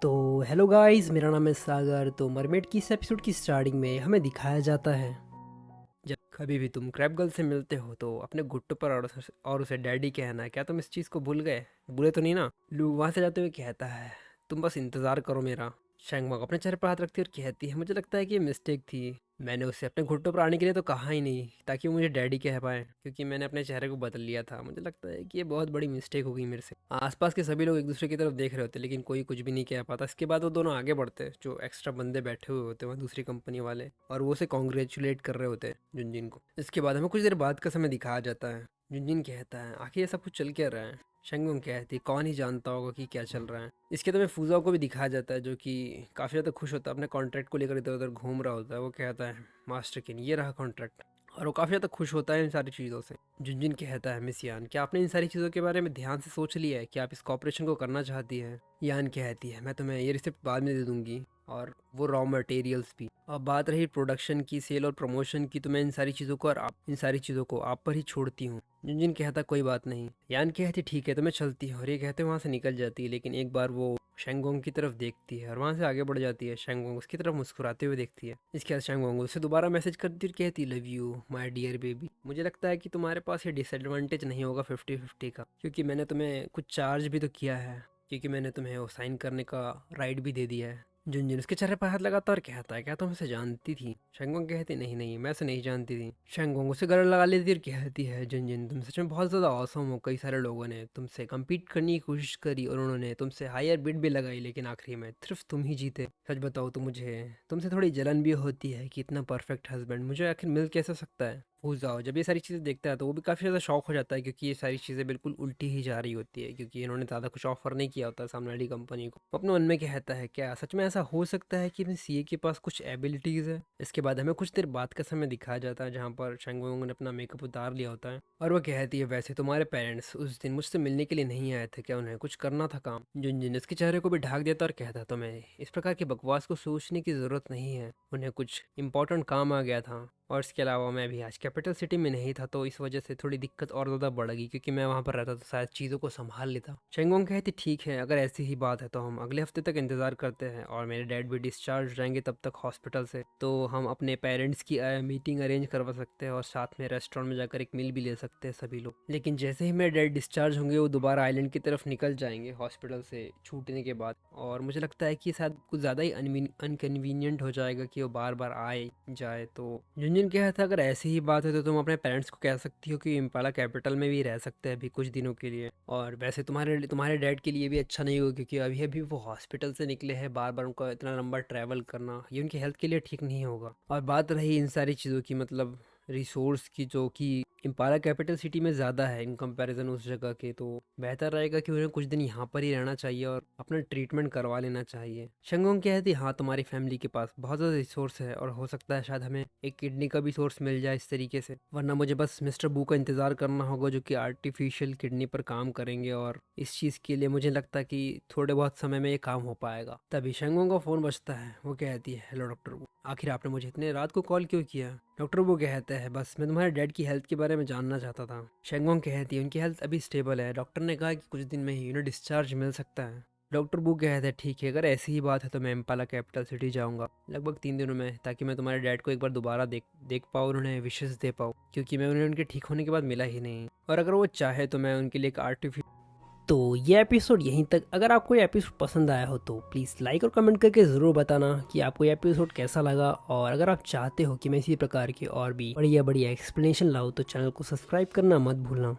तो hello guys, मेरा नाम है सागर। तो मरमेड की इस एपिसोड की स्टार्टिंग में हमें दिखाया जाता है जब कभी भी तुम क्रैब गर्ल से मिलते हो तो अपने घुट्टों पर और उसे डैडी कहना है। क्या तुम इस चीज़ को भूल गए? बुरे तो नहीं ना? लू वहाँ से जाते हुए कहता है, तुम बस इंतज़ार करो मेरा। शैंगमक अपने चेहरे पर हाथ रखती है और कहती है, मुझे लगता है कि ये मिस्टेक थी। मैंने उसे अपने घुट्टों पर आने के लिए तो कहा ही नहीं ताकि वो मुझे डैडी कह पाए, क्योंकि मैंने अपने चेहरे को बदल लिया था। मुझे लगता है कि ये बहुत बड़ी मिस्टेक हो गई मेरे से। आसपास के सभी लोग एक दूसरे की तरफ देख रहे होते लेकिन कोई कुछ भी नहीं कह पाता। इसके बाद वो दोनों आगे बढ़ते, जो एक्स्ट्रा बंदे बैठे हुए होते वहाँ दूसरी कंपनी वाले, और वो उसे कॉन्ग्रेचुलेट कर रहे होते जुनजिन को। इसके बाद हमें कुछ देर बाद का समय दिखाया जाता है। जुनजिन कहता है, आखिर ये सब कुछ चल क्या रहा है? शंगुंग कहती है, कौन ही जानता होगा कि क्या चल रहा है। इसके तो में फूजाओ को भी दिखाया जाता है, जो कि काफ़ी ज़्यादा खुश होता है, अपने कॉन्ट्रैक्ट को लेकर इधर उधर घूम रहा होता है। वो कहता है, मास्टर किन, ये रहा कॉन्ट्रैक्ट। और वो काफ़ी ज़्यादा खुश होता है इन सारी चीज़ों से। जुनजिन कहता है, मिस यान, क्या आपने इन सारी चीज़ों के बारे में ध्यान से सोच लिया है कि आप इस कॉपरेशन को करना चाहती है? यान कहती है, मैं तुम्हें ये रिसिप्ट बाद में दे दूंगी, और वो रॉ मटेरियल्स भी। अब बात रही प्रोडक्शन की, सेल और प्रमोशन की, तो मैं इन सारी चीज़ों को और इन सारी चीज़ों को आप पर ही छोड़ती हूँ। जुनजिन कहता, कोई बात नहीं। यान कहती, ठीक है, तो मैं चलती हूँ। और ये कहते वहाँ से निकल जाती है, लेकिन एक बार वो शैंगोंग की तरफ देखती है और वहाँ से आगे बढ़ जाती है। शैंगोंग उसकी तरफ मुस्कुराते हुए देखती है। इसके बाद शैंगोंग उसे दोबारा मैसेज करती है और कहती, love you my dear baby. मुझे लगता है कि तुम्हारे पास ये डिसएडवांटेज नहीं होगा 50-50 का, क्योंकि मैंने तुम्हें कुछ चार्ज भी तो किया है, क्योंकि मैंने तुम्हें वो साइन करने का राइट भी दे दिया है। जुनजुन उसके चेहरे पर हाथ लगाता और कहता है, क्या तुम इसे जानती थी? शैंगोंग कहती, नहीं नहीं, मैं इसे नहीं जानती थी। शैंगोंग उसे गले लगा लेती और कहती है, जुनजुन तुम सच में बहुत ज़्यादा औसम हो। कई सारे लोगों ने तुमसे कम्पीट करने की कोशिश करी और उन्होंने तुमसे हायर बिड भी लगाई, लेकिन आखिरी में सिर्फ तुम ही जीते। सच बताओ तो मुझे तुमसे थोड़ी जलन भी होती है कि इतना परफेक्ट हस्बैंड मुझे आखिर मिल कैसे सकता है। फूजाओ जब ये सारी चीज़ें देखता है तो वो भी काफ़ी ज़्यादा शौक हो जाता है, क्योंकि ये सारी चीज़ें बिल्कुल उल्टी ही जा रही होती है, क्योंकि इन्होंने ज़्यादा कुछ ऑफर नहीं किया होता सामने वाली कंपनी को। वो अपने मन में कहता है, क्या सच में ऐसा हो सकता है कि सीए के पास कुछ एबिलिटीज़ है? इसके बाद हमें कुछ देर बाद का समय दिखाया जाता है, जहाँ पर शैंगोंग ने अपना मेकअप उतार लिया होता है और वो कहती है, वैसे तुम्हारे पेरेंट्स उस दिन मुझसे मिलने के लिए नहीं आए थे क्या? उन्हें कुछ करना था काम? जुनजुन इसके चेहरे को भी ढाक देता और कहता, तुम्हें इस प्रकार की बकवास को सोचने की ज़रूरत नहीं है, उन्हें कुछ इंपॉर्टेंट काम आ गया था। और इसके अलावा मैं भी आज कैपिटल सिटी में नहीं था, तो इस वजह से थोड़ी दिक्कत और ज़्यादा बढ़ गई, क्योंकि मैं वहाँ पर रहता तो शायद चीज़ों को संभाल लेता। शेंगोंग कहती, ठीक है, अगर ऐसी ही बात है तो हम अगले हफ्ते तक इंतज़ार करते हैं, और मेरे डैड भी डिस्चार्ज हो जाएंगे तब तक हॉस्पिटल से, तो हम अपने पेरेंट्स की मीटिंग अरेंज करवा सकते हैं और साथ में रेस्टोरेंट में जाकर एक मील भी ले सकते हैं सभी लोग। लेकिन जैसे ही मेरे डैड डिस्चार्ज होंगे वो दोबारा आइलैंड की तरफ निकल जाएंगे हॉस्पिटल से छूटने के बाद, और मुझे लगता है कि शायद कुछ ज़्यादा ही अनकन्वीनियंट हो जाएगा कि वो बार बार आए जाए। तो जुनजुन कहा था, अगर ऐसी ही बात है तो तुम अपने पेरेंट्स को कह सकती हो कि इम्पाला कैपिटल में भी रह सकते हैं अभी कुछ दिनों के लिए, और वैसे तुम्हारे तुम्हारे डैड के लिए भी अच्छा नहीं होगा, क्योंकि अभी अभी वो हॉस्पिटल से निकले हैं, बार बार उनका इतना लंबा ट्रैवल करना ये उनकी हेल्थ के लिए ठीक नहीं होगा। और बात रही इन सारी चीज़ों की, मतलब रिसोर्स की, जो कि इम्पाला कैपिटल सिटी में ज़्यादा है इन कंपैरिजन उस जगह के, तो बेहतर रहेगा कि उन्हें कुछ दिन यहाँ पर ही रहना चाहिए और अपना ट्रीटमेंट करवा लेना चाहिए। शंगोंग कहती, हाँ तुम्हारी फैमिली के पास बहुत ज़्यादा रिसोर्स है, और हो सकता है शायद हमें एक किडनी का भी सोर्स मिल जाए इस तरीके से, वरना मुझे बस मिस्टर बू का इंतज़ार करना होगा जो कि आर्टिफिशियल किडनी पर काम करेंगे, और इस चीज़ के लिए मुझे लगता है कि थोड़े बहुत समय में ये काम हो पाएगा। तभी शंगोंग का फ़ोन बजता है। वो कहती है, हेलो डॉक्टर बू, आखिर आपने मुझे इतने रात को कॉल क्यों किया? डॉक्टर वो कहता है, बस मैं तुम्हारे डैड की हेल्थ के बारे में जानना चाहता था। शेंगोंग कहती है, उनकी हेल्थ अभी स्टेबल है, डॉक्टर ने कहा कि कुछ दिन में ही उन्हें डिस्चार्ज मिल सकता है। डॉक्टर बू कहता है, ठीक है, अगर ऐसी ही बात है तो मैं इम्पाला कैपिटल सिटी जाऊंगा लगभग 3 दिनों में, ताकि मैं तुम्हारे डैड को एक बार दोबारा देख पाऊँ और उन्हें विशेष दे पाऊँ, क्योंकि मैं उन्हें उनके ठीक होने के बाद मिला ही नहीं, और अगर वो चाहे तो मैं उनके लिए एक आर्टिफिशियल। तो ये एपिसोड यहीं तक। अगर आपको ये एपिसोड पसंद आया हो तो प्लीज़ लाइक और कमेंट करके ज़रूर बताना कि आपको ये एपिसोड कैसा लगा, और अगर आप चाहते हो कि मैं इसी प्रकार की और भी बढ़िया बढ़िया एक्सप्लेनेशन लाऊं तो चैनल को सब्सक्राइब करना मत भूलना।